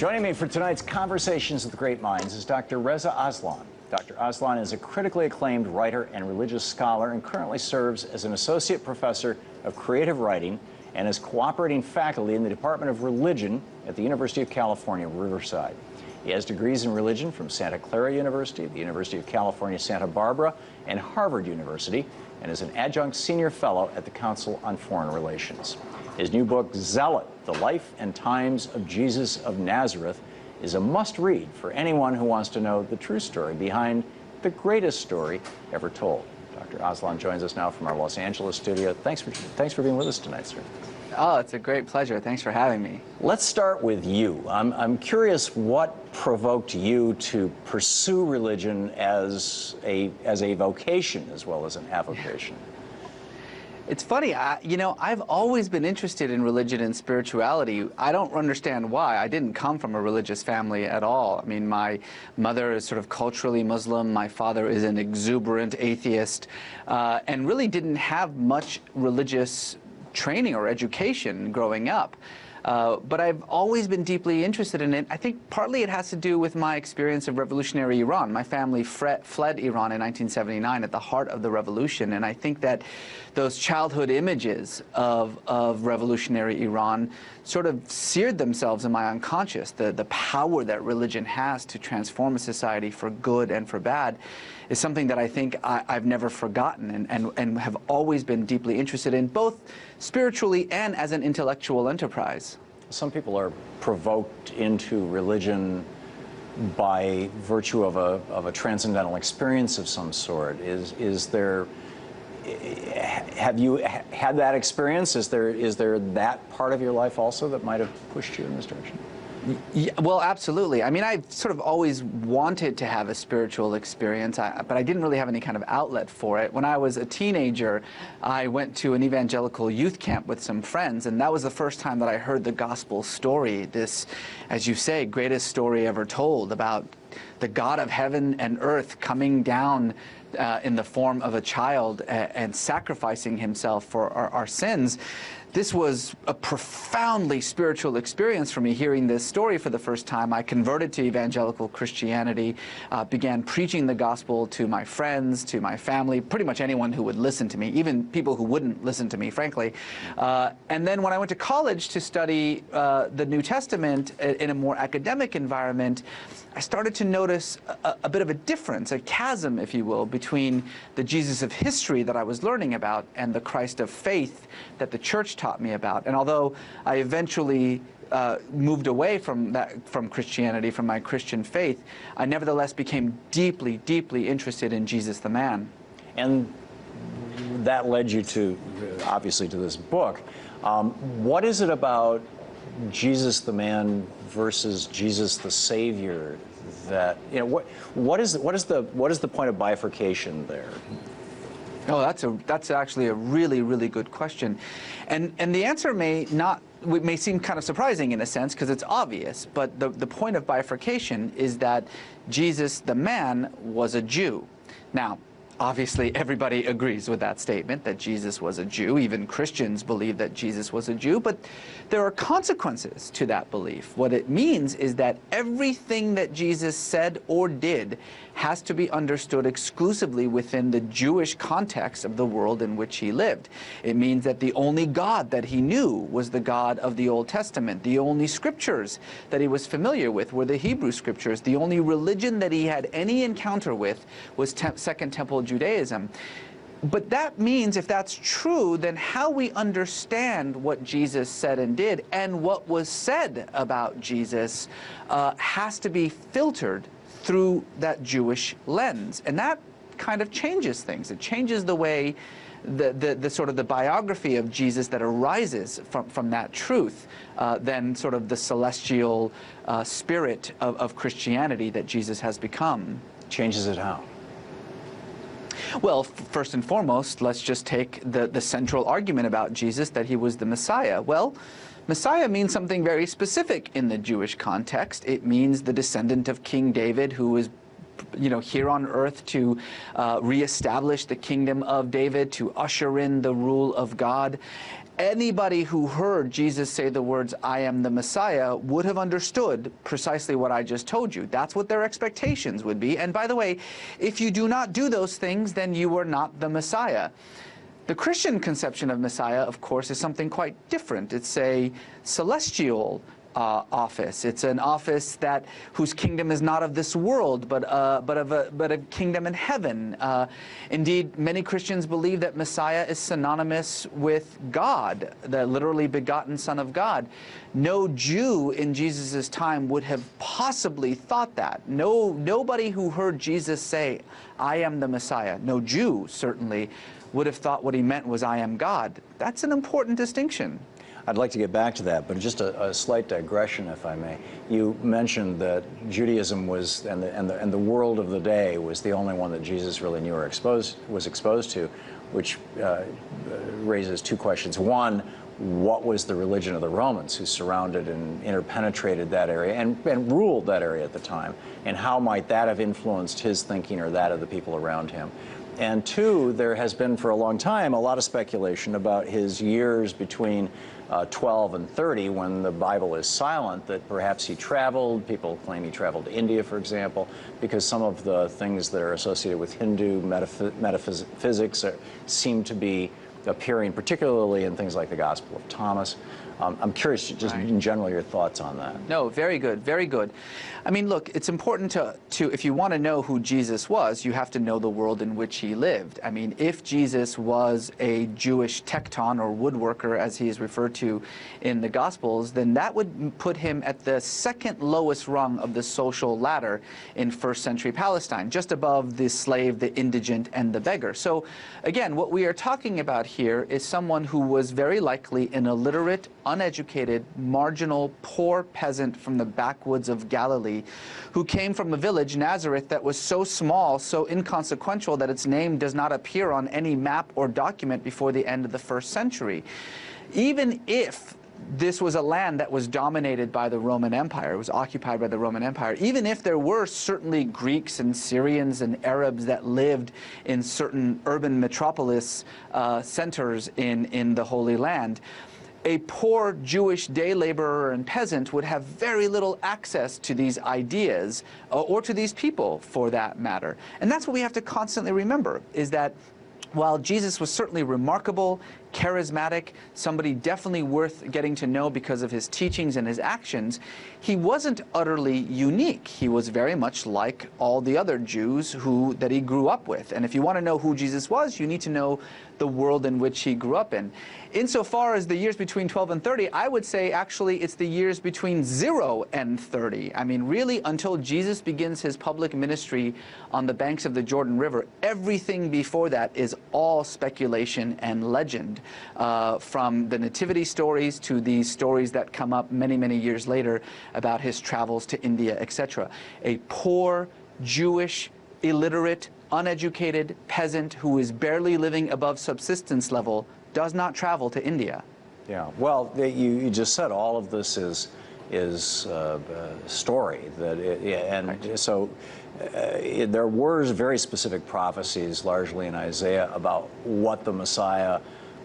Joining me for tonight's Conversations with Great Minds is Dr. Reza Aslan. Dr. Aslan is a critically acclaimed writer and religious scholar and currently serves as an associate professor of creative writing and as cooperating faculty in the Department of Religion at the University of California, Riverside. He has degrees in religion from Santa Clara University, the University of California, Santa Barbara, and Harvard University, and is an adjunct senior fellow at the Council on Foreign Relations. His new book, Zealot, The Life and Times of Jesus of Nazareth, is a must-read for anyone who wants to know the true story behind the greatest story ever told. Dr. Aslan joins us now from our Los Angeles studio. Thanks for being with us tonight, sir. Oh, it's a great pleasure. Thanks for having me. Let's start with you. I'm curious what provoked you to pursue religion as a vocation as well as an avocation. It's funny, I've always been interested in religion and spirituality. I don't understand why. I didn't come from a religious family at all. I mean, my mother is sort of culturally Muslim. My father is an exuberant atheist, and really didn't have much religious training or education growing up. But I've always been deeply interested in it. I think partly it has to do with my experience of revolutionary Iran. My family fled Iran in 1979 at the heart of the revolution, and I think that those childhood images of revolutionary Iran sort of seared themselves in my unconscious. The power that religion has to transform a society for good and for bad is something that I think I've never forgotten and have always been deeply interested in, both spiritually and as an intellectual enterprise. Some people are provoked into religion by virtue of a transcendental experience of some sort. Have you had that experience? Is there that part of your life also that might have pushed you in this direction? Yeah, well, absolutely. I mean, I've sort of always wanted to have a spiritual experience, but I didn't really have any kind of outlet for it. When I was a teenager, I went to an evangelical youth camp with some friends, and that was the first time that I heard the gospel story, this, as you say, greatest story ever told, about the God of heaven and earth coming down in the form of a child and sacrificing himself for our sins. This was a profoundly spiritual experience for me, hearing this story for the first time. I converted to evangelical Christianity, began preaching the gospel to my friends, to my family, pretty much anyone who would listen to me, even people who wouldn't listen to me, frankly. And then when I went to college to study the New Testament in a more academic environment, I started to notice a bit of a difference, a chasm, if you will, between the Jesus of history that I was learning about and the Christ of faith that the church taught me about. And although I eventually moved away from Christianity, from my Christian faith, I nevertheless became deeply, deeply interested in Jesus the man. And that led you to, obviously, to this book. What is it about Jesus the man versus Jesus the Savior that, you know, what is the point of bifurcation there? Oh, that's actually a really, really good question, and the answer may seem kind of surprising in a sense because it's obvious, but the point of bifurcation is that Jesus the man was a Jew. Now, obviously, everybody agrees with that statement, that Jesus was a Jew. Even Christians believe that Jesus was a Jew, but there are consequences to that belief. What it means is that everything that Jesus said or did has to be understood exclusively within the Jewish context of the world in which he lived. It means that the only God that he knew was the God of the Old Testament. The only scriptures that he was familiar with were the Hebrew scriptures. The only religion that he had any encounter with was Second Temple Judaism. But that means, if that's true, then how we understand what Jesus said and did and what was said about Jesus has to be filtered through that Jewish lens. And that kind of changes things. It changes the way the sort of the biography of Jesus that arises from that truth than sort of the celestial spirit of Christianity that Jesus has become. Changes it how? Well, first and foremost, let's just take the central argument about Jesus, that he was the Messiah. Well, Messiah means something very specific in the Jewish context. It means the descendant of King David who was here on earth to reestablish the kingdom of David, to usher in the rule of God. Anybody who heard Jesus say the words, "I am the Messiah," would have understood precisely what I just told you. That's what their expectations would be. And by the way, if you do not do those things, then you are not the Messiah. The Christian conception of Messiah, of course, is something quite different. It's a celestial office. It's an office whose kingdom is not of this world, but a kingdom in heaven. Indeed, many Christians believe that Messiah is synonymous with God, the literally begotten Son of God. No Jew in Jesus' time would have possibly thought that. Nobody who heard Jesus say, "I am the Messiah," no Jew certainly would have thought what he meant was, "I am God." That's an important distinction. I'd like to get back to that, but just a slight digression, if I may. You mentioned that Judaism was, and the world of the day was the only one that Jesus really knew or was exposed to, which raises two questions. One, what was the religion of the Romans who surrounded and interpenetrated that area and ruled that area at the time? And how might that have influenced his thinking or that of the people around him? And two, there has been for a long time a lot of speculation about his years between 12 and 30 when the Bible is silent, that perhaps he traveled. People claim he traveled to India, for example, because some of the things that are associated with Hindu metaphysics seem to be appearing, particularly in things like the Gospel of Thomas. I'm curious, just in general, your thoughts on that. No, very good, very good. I mean, look, it's important to if you want to know who Jesus was, you have to know the world in which he lived. I mean, if Jesus was a Jewish tekton or woodworker, as he is referred to in the Gospels, then that would put him at the second lowest rung of the social ladder in first century Palestine, just above the slave, the indigent, and the beggar. So, again, what we are talking about here is someone who was very likely an illiterate, uneducated, marginal, poor peasant from the backwoods of Galilee who came from a village, Nazareth, that was so small, so inconsequential that its name does not appear on any map or document before the end of the first century. Even if this was a land that was dominated by the Roman Empire, it was occupied by the Roman Empire, even if there were certainly Greeks and Syrians and Arabs that lived in certain urban metropolis centers in the Holy Land, a poor Jewish day laborer and peasant would have very little access to these ideas or to these people, for that matter. And that's what we have to constantly remember, is that while Jesus was certainly remarkable, charismatic, somebody definitely worth getting to know because of his teachings and his actions, he wasn't utterly unique. He was very much like all the other Jews that he grew up with. And if you want to know who Jesus was, you need to know the world in which he grew up in. Insofar as the years between 12 and 30, I would say actually it's the years between 0 and 30. I mean, really, until Jesus begins his public ministry on the banks of the Jordan River, everything before that is all speculation and legend, from the nativity stories to the stories that come up many, many years later about his travels to India, etc. A poor, Jewish, illiterate, uneducated peasant who is barely living above subsistence level does not travel to India. Yeah, well, you just said all of this is story, so there were very specific prophecies, largely in Isaiah, about what the Messiah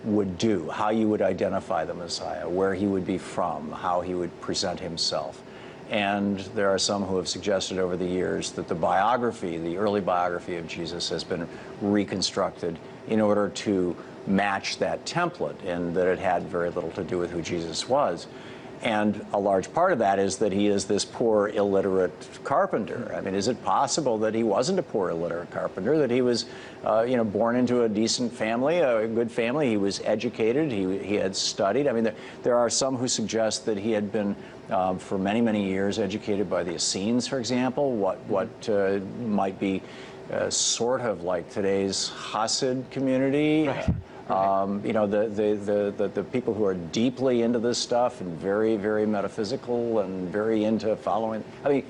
would do, how you would identify the Messiah, where he would be from, how he would present himself. And there are some who have suggested over the years that the early biography of Jesus has been reconstructed in order to match that template, and that it had very little to do with who Jesus was. And a large part of that is that he is this poor, illiterate carpenter. I mean, is it possible that he wasn't a poor, illiterate carpenter, that he was, born into a decent family, a good family? He was educated, he had studied. I mean, there are some who suggest that he had been, for many, many years, educated by the Essenes, for example, what might be sort of like today's Hasid community. Right. The people who are deeply into this stuff and very, very metaphysical and very into following. I mean,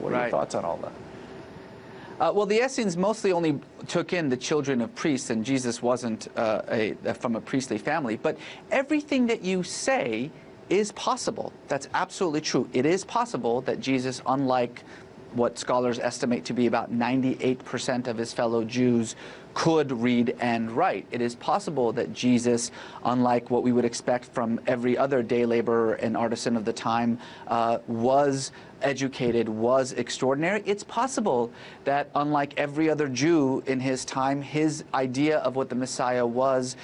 what are your thoughts on all that? Well, the Essenes mostly only took in the children of priests, and Jesus wasn't from a priestly family. But everything that you say is possible. That's absolutely true. It is possible that Jesus, unlike what scholars estimate to be about 98% of his fellow Jews could read and write. It is possible that Jesus, unlike what we would expect from every other day laborer and artisan of the time, was educated, was extraordinary. It's possible that, unlike every other Jew in his time, his idea of what the Messiah was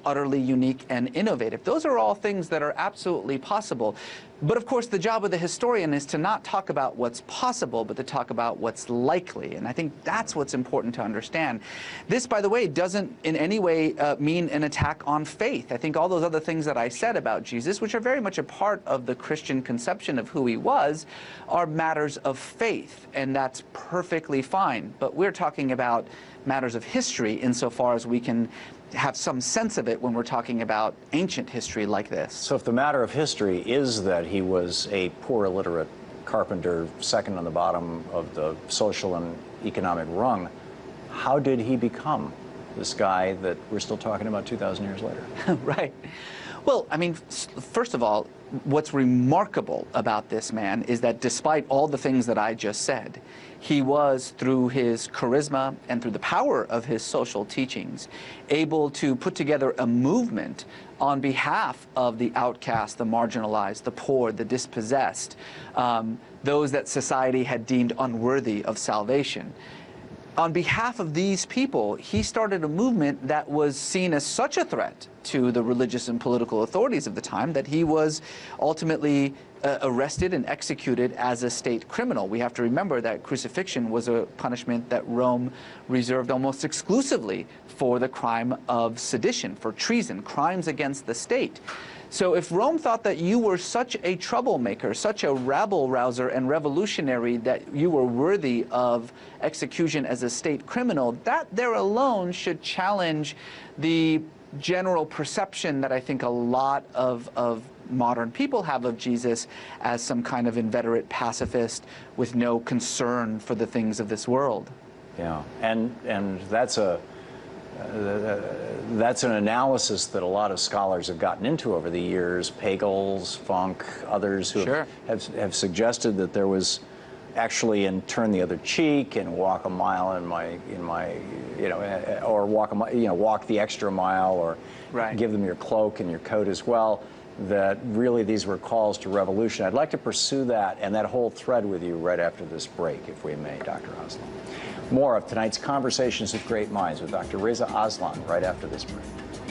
utterly unique and innovative. Those are all things that are absolutely possible. But of course, the job of the historian is to not talk about what's possible, but to talk about what's likely. And I think that's what's important to understand. This, by the way, doesn't in any way mean an attack on faith. I think all those other things that I said about Jesus, which are very much a part of the Christian conception of who he was, are matters of faith, and that's perfectly fine. But we're talking about matters of history insofar as we can have some sense of it when we're talking about ancient history like this. So if the matter of history is that he was a poor illiterate carpenter, second on the bottom of the social and economic rung, how did he become this guy that we're still talking about 2,000 years later? Right. Well, I mean, first of all, what's remarkable about this man is that despite all the things that I just said, he was, through his charisma and through the power of his social teachings, able to put together a movement on behalf of the outcast, the marginalized, the poor, the dispossessed, those that society had deemed unworthy of salvation. On behalf of these people, he started a movement that was seen as such a threat to the religious and political authorities of the time that he was ultimately arrested and executed as a state criminal. We have to remember that crucifixion was a punishment that Rome reserved almost exclusively for the crime of sedition, for treason, crimes against the state. So if Rome thought that you were such a troublemaker, such a rabble-rouser and revolutionary that you were worthy of execution as a state criminal, that there alone should challenge the general perception that I think a lot of modern people have of Jesus as some kind of inveterate pacifist with no concern for the things of this world. Yeah, and that's an analysis that a lot of scholars have gotten into over the years. Pagels, Funk, others who Sure. have suggested that there was actually in Turn the Other Cheek and Walk a Mile in my or walk the extra mile, or Right. Give them your cloak and your coat as well, that really these were calls to revolution. I'd like to pursue that and that whole thread with you right after this break, if we may, Dr. Aslan. More of tonight's Conversations with Great Minds with Dr. Reza Aslan right after this break.